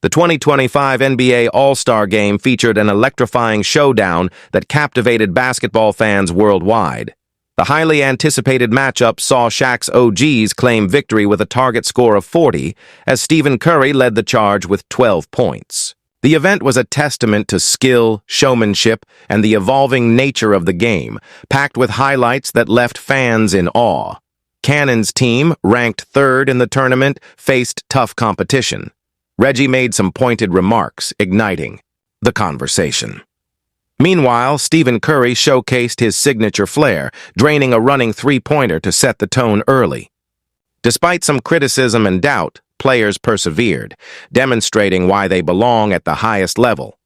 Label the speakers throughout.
Speaker 1: The 2025 NBA All-Star Game featured an electrifying showdown that captivated basketball fans worldwide. The highly anticipated matchup saw Shaq's OGs claim victory with a target score of 40, as Stephen Curry led the charge with 12 points. The event was a testament to skill, showmanship, and the evolving nature of the game, packed with highlights that left fans in awe. Cannon's team, ranked third in the tournament, faced tough competition. Reggie made some pointed remarks, igniting the conversation. Meanwhile, Stephen Curry showcased his signature flair, draining a running three-pointer to set the tone early. Despite some criticism and doubt, players persevered, demonstrating why they belong at the highest level.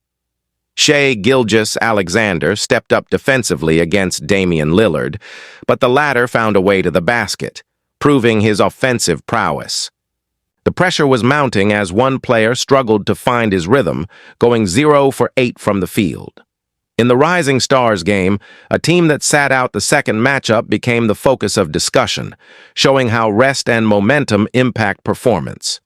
Speaker 1: Shai Gilgeous-Alexander stepped up defensively against Damian Lillard, but the latter found a way to the basket, proving his offensive prowess. The pressure was mounting as one player struggled to find his rhythm, going 0 for 8 from the field. In the Rising Stars game, a team that sat out the second matchup became the focus of discussion, showing how rest and momentum impact performance.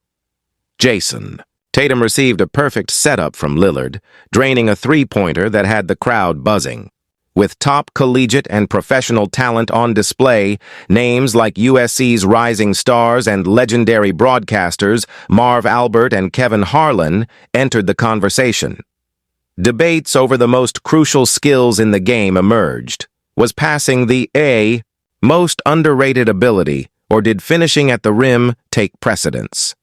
Speaker 1: Jason Tatum received a perfect setup from Lillard, draining a three-pointer that had the crowd buzzing. With top collegiate and professional talent on display, names like USC's rising stars and legendary broadcasters Marv Albert and Kevin Harlan entered the conversation. Debates over the most crucial skills in the game emerged. Was passing the most underrated ability, or did finishing at the rim take precedence?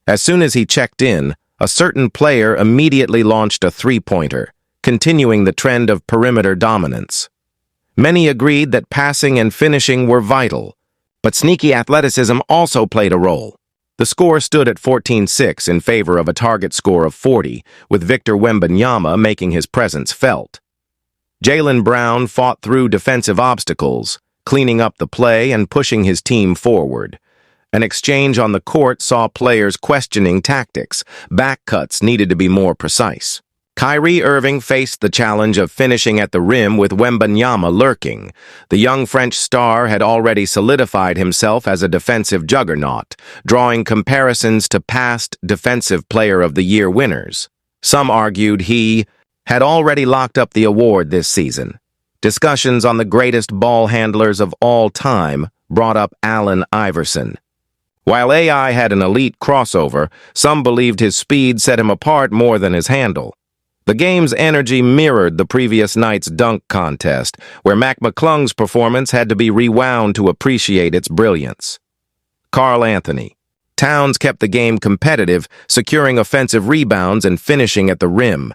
Speaker 1: As soon as he checked in, a certain player immediately launched a three-pointer, continuing the trend of perimeter dominance. Many agreed that passing and finishing were vital, but sneaky athleticism also played a role. The score stood at 14-6 in favor of a target score of 40, with Victor Wembanyama making his presence felt. Jaylen Brown fought through defensive obstacles, cleaning up the play and pushing his team forward. An exchange on the court saw players questioning tactics. Back cuts needed to be more precise. Kyrie Irving faced the challenge of finishing at the rim with Wembanyama lurking. The young French star had already solidified himself as a defensive juggernaut, drawing comparisons to past Defensive Player of the Year winners. Some argued he had already locked up the award this season. Discussions on the greatest ball handlers of all time brought up Allen Iverson. While AI had an elite crossover, some believed his speed set him apart more than his handle. The game's energy mirrored the previous night's dunk contest, where Mac McClung's performance had to be rewound to appreciate its brilliance. Karl Anthony Towns kept the game competitive, securing offensive rebounds and finishing at the rim.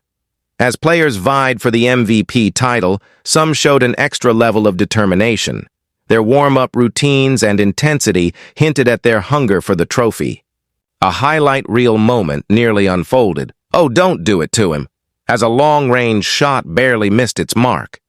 Speaker 1: As players vied for the MVP title, some showed an extra level of determination. Their warm-up routines and intensity hinted at their hunger for the trophy. A highlight reel moment nearly unfolded. "Oh, don't do it to him," as a long-range shot barely missed its mark.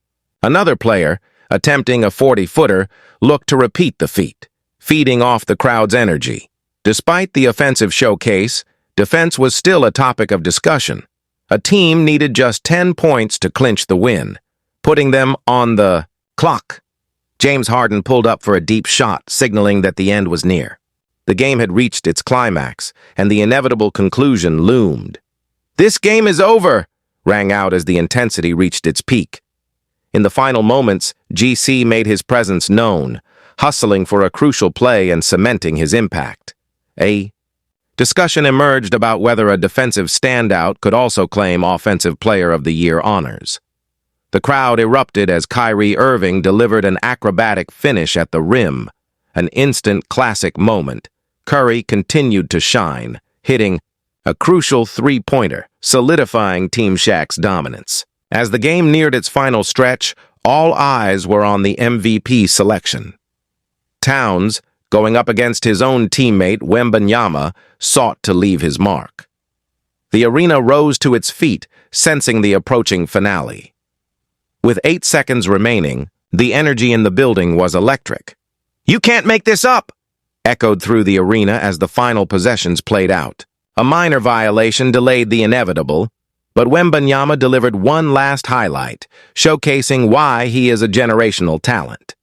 Speaker 1: Another player, attempting a 40-footer, looked to repeat the feat, feeding off the crowd's energy. Despite the offensive showcase, defense was still a topic of discussion. A team needed just 10 points to clinch the win, putting them on the clock. James Harden pulled up for a deep shot, signaling that the end was near. The game had reached its climax, and the inevitable conclusion loomed. "This game is over!" rang out as the intensity reached its peak. In the final moments, GC made his presence known, hustling for a crucial play and cementing his impact. A discussion emerged about whether a defensive standout could also claim Offensive Player of the Year honors. The crowd erupted as Kyrie Irving delivered an acrobatic finish at the rim, an instant classic moment. Curry continued to shine, hitting a crucial three-pointer, solidifying Team Shaq's dominance. As the game neared its final stretch, all eyes were on the MVP selection. Towns, going up against his own teammate Wembanyama, sought to leave his mark. The arena rose to its feet, sensing the approaching finale. With 8 seconds remaining, the energy in the building was electric. "You can't make this up!" echoed through the arena as the final possessions played out. A minor violation delayed the inevitable, but Wembanyama delivered one last highlight, showcasing why he is a generational talent.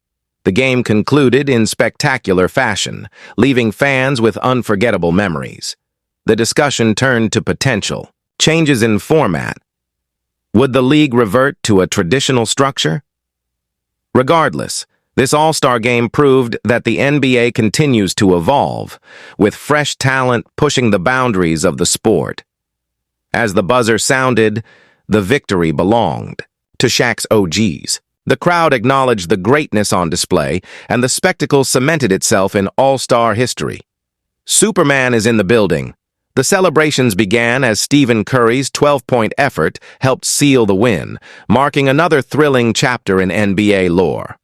Speaker 1: The game concluded in spectacular fashion, leaving fans with unforgettable memories. the discussion turned to potential. Changes in format. Would the league revert to a traditional structure? Regardless, this All-Star game proved that the NBA continues to evolve, with fresh talent pushing the boundaries of the sport. As the buzzer sounded, the victory belonged to Shaq's OGs. The crowd acknowledged the greatness on display, and the spectacle cemented itself in All-Star history. Superman is in the building. The celebrations began as Stephen Curry's 12-point effort helped seal the win, marking another thrilling chapter in NBA lore.